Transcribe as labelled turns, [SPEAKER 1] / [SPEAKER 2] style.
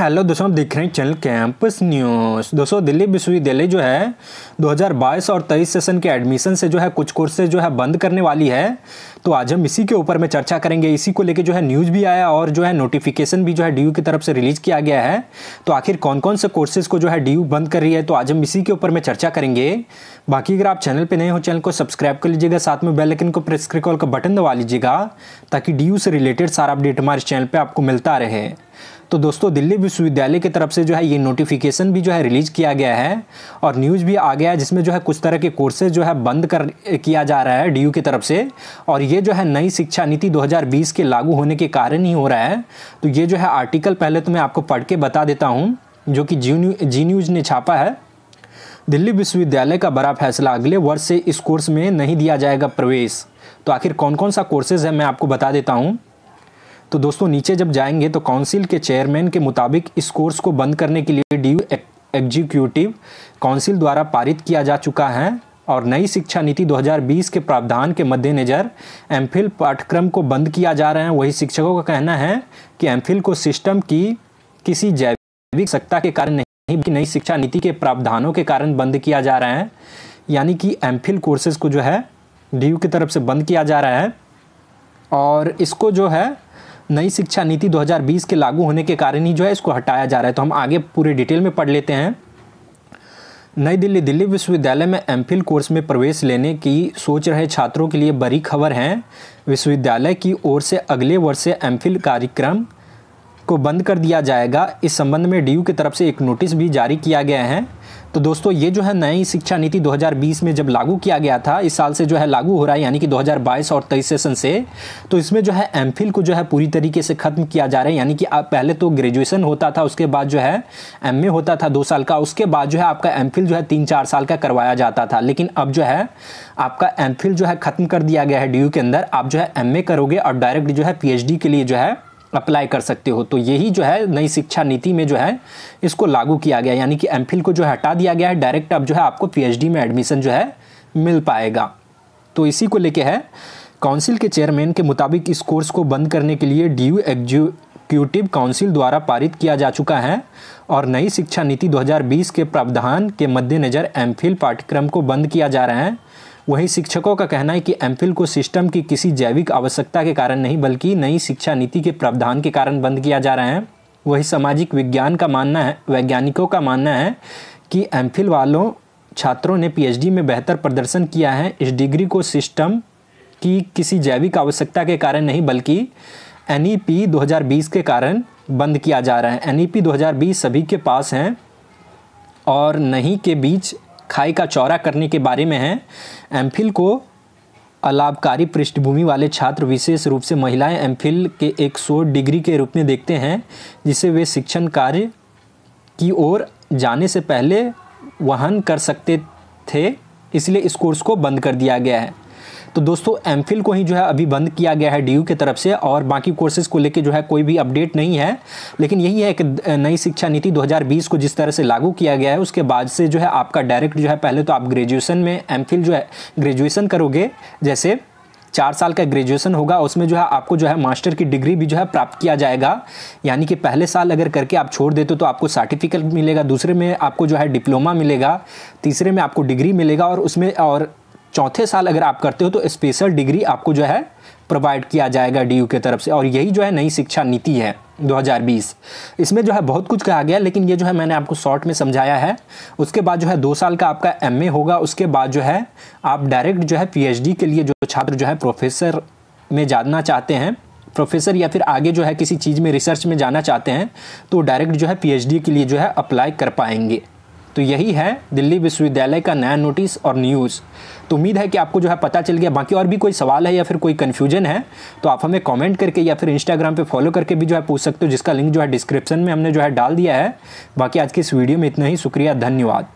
[SPEAKER 1] Hello दोस्तों, आप देख रहे हैं चैनल कैंपस न्यूज़। दोस्तों, दिल्ली विश्वविद्यालय जो है 2022 और 23 सेशन के एडमिशन से जो है कुछ कोर्सेज जो है बंद करने वाली है। तो आज हम इसी के ऊपर में चर्चा करेंगे। इसी को लेके जो है न्यूज़ भी आया और जो है नोटिफिकेशन भी जो है डीयू की तरफ से रिलीज किया गया है। तो आखिर कौन कौन से कोर्सेज को जो है डीयू बंद कर रही है, तो आज हम इसी के ऊपर में चर्चा करेंगे। बाकी अगर आप चैनल पर नए हो, चैनल को सब्सक्राइब कर लीजिएगा, साथ में बेल आइकन को प्रेस करके ऑल का बटन दबा लीजिएगा, ताकि डीयू से रिलेटेड सारा अपडेट हमारे चैनल पर आपको मिलता रहे। तो दोस्तों, दिल्ली विश्वविद्यालय की तरफ से जो है ये नोटिफिकेशन भी जो है रिलीज किया गया है और न्यूज़ भी आ गया है, जिसमें जो है कुछ तरह के कोर्सेज जो है बंद किया जा रहा है डीयू की तरफ से। और ये जो है नई शिक्षा नीति 2020 के लागू होने के कारण ही हो रहा है। तो ये जो है आर्टिकल पहले तो मैं आपको पढ़ के बता देता हूँ, जो कि जी न्यूज़ ने छापा है। दिल्ली विश्वविद्यालय का बड़ा फैसला, अगले वर्ष से इस कोर्स में नहीं दिया जाएगा प्रवेश। तो आखिर कौन कौन सा कोर्सेज है मैं आपको बता देता हूँ। तो दोस्तों, नीचे जब जाएंगे तो काउंसिल के चेयरमैन के मुताबिक इस कोर्स को बंद करने के लिए डीयू एग्जीक्यूटिव काउंसिल द्वारा पारित किया जा चुका है और नई शिक्षा नीति 2020 के प्रावधान के मद्देनज़र एमफिल पाठ्यक्रम को बंद किया जा रहा है। वही शिक्षकों का कहना है कि एमफिल को सिस्टम की किसी जैविक आवश्यकता के कारण नहीं, बल्कि नई शिक्षा नीति के प्रावधानों के कारण बंद किया जा रहा है। यानी कि एमफिल कोर्सेज को जो है डीयू की तरफ से बंद किया जा रहा है और इसको जो है नई शिक्षा नीति 2020 के लागू होने के कारण ही जो है इसको हटाया जा रहा है। तो हम आगे पूरे डिटेल में पढ़ लेते हैं। नई दिल्ली विश्वविद्यालय में एमफिल कोर्स में प्रवेश लेने की सोच रहे छात्रों के लिए बड़ी खबर है। विश्वविद्यालय की ओर से अगले वर्ष से एमफिल कार्यक्रम को बंद कर दिया जाएगा। इस संबंध में डीयू की तरफ से एक नोटिस भी जारी किया गया है। तो दोस्तों, ये जो है नई शिक्षा नीति 2020 में जब लागू किया गया था, इस साल से जो है लागू हो रहा है, यानी कि 2022 और 23 सेशन से। तो इसमें जो है एमफिल को जो है पूरी तरीके से ख़त्म किया जा रहा है। यानी कि पहले तो ग्रेजुएशन होता था, उसके बाद जो है एमए होता था 2 साल का, उसके बाद जो है आपका एमफिल जो है 3-4 साल का करवाया जाता था। लेकिन अब जो है आपका एमफिल जो है ख़त्म कर दिया गया है डीयू के अंदर। आप जो है एमए करोगे और डायरेक्ट जो है पीएचडी के लिए जो है अप्लाई कर सकते हो। तो यही जो है नई शिक्षा नीति में जो है इसको लागू किया गया, यानी कि एमफिल को जो है हटा दिया गया है। डायरेक्ट अब जो है आपको पीएचडी में एडमिशन जो है मिल पाएगा। तो इसी को लेके है, काउंसिल के चेयरमैन के मुताबिक इस कोर्स को बंद करने के लिए डीयू एग्जीक्यूटिव काउंसिल द्वारा पारित किया जा चुका है और नई शिक्षा नीति 2020 के प्रावधान के मद्देनज़र एमफिल पाठ्यक्रम को बंद किया जा रहा है। वहीं शिक्षकों का कहना है कि एमफिल को सिस्टम की किसी जैविक आवश्यकता के कारण नहीं, बल्कि नई शिक्षा नीति के प्रावधान के कारण बंद किया जा रहा है। वही सामाजिक विज्ञान का मानना है, वैज्ञानिकों का मानना है कि एमफिल वालों छात्रों ने पीएचडी में बेहतर प्रदर्शन किया है। इस डिग्री को सिस्टम की किसी जैविक आवश्यकता के कारण नहीं, बल्कि एनईपी 2020 के कारण बंद किया जा रहा है। एनईपी 2020 सभी के पास हैं और नहीं के बीच खाई का चौरा करने के बारे में है। एमफिल को अलाभकारी पृष्ठभूमि वाले छात्र, विशेष रूप से महिलाएं, एमफिल के एक शोध डिग्री के रूप में देखते हैं, जिसे वे शिक्षण कार्य की ओर जाने से पहले वहन कर सकते थे। इसलिए इस कोर्स को बंद कर दिया गया है। तो दोस्तों, एमफिल को ही जो है अभी बंद किया गया है डीयू की तरफ से और बाकी कोर्सेज को लेके जो है कोई भी अपडेट नहीं है। लेकिन यही है कि नई शिक्षा नीति 2020 को जिस तरह से लागू किया गया है, उसके बाद से जो है आपका डायरेक्ट जो है पहले तो आप ग्रेजुएशन में एमफिल जो है ग्रेजुएशन करोगे, जैसे 4 साल का ग्रेजुएशन होगा, उसमें जो है आपको जो है मास्टर की डिग्री भी जो है प्राप्त किया जाएगा। यानी कि पहले साल अगर करके आप छोड़ देते हो तो आपको सर्टिफिकेट मिलेगा, दूसरे में आपको जो है डिप्लोमा मिलेगा, तीसरे में आपको डिग्री मिलेगा और उसमें और चौथे साल अगर आप करते हो तो स्पेशल डिग्री आपको जो है प्रोवाइड किया जाएगा डीयू की तरफ से। और यही जो है नई शिक्षा नीति है 2020। इसमें जो है बहुत कुछ कहा गया, लेकिन ये जो है मैंने आपको शॉर्ट में समझाया है। उसके बाद जो है 2 साल का आपका एमए होगा, उसके बाद जो है आप डायरेक्ट जो है पीएचडी के लिए, जो छात्र जो है प्रोफेसर में जाना चाहते हैं, प्रोफेसर या फिर आगे जो है किसी चीज़ में रिसर्च में जाना चाहते हैं, तो डायरेक्ट जो है पीएचडी के लिए जो है अप्लाई कर पाएंगे। तो यही है दिल्ली विश्वविद्यालय का नया नोटिस और न्यूज़। तो उम्मीद है कि आपको जो है पता चल गया। बाकी और भी कोई सवाल है या फिर कोई कन्फ्यूजन है तो आप हमें कमेंट करके या फिर इंस्टाग्राम पे फॉलो करके भी जो है पूछ सकते हो, जिसका लिंक जो है डिस्क्रिप्शन में हमने जो है डाल दिया है। बाकी आज की इस वीडियो में इतना ही। शुक्रिया, धन्यवाद।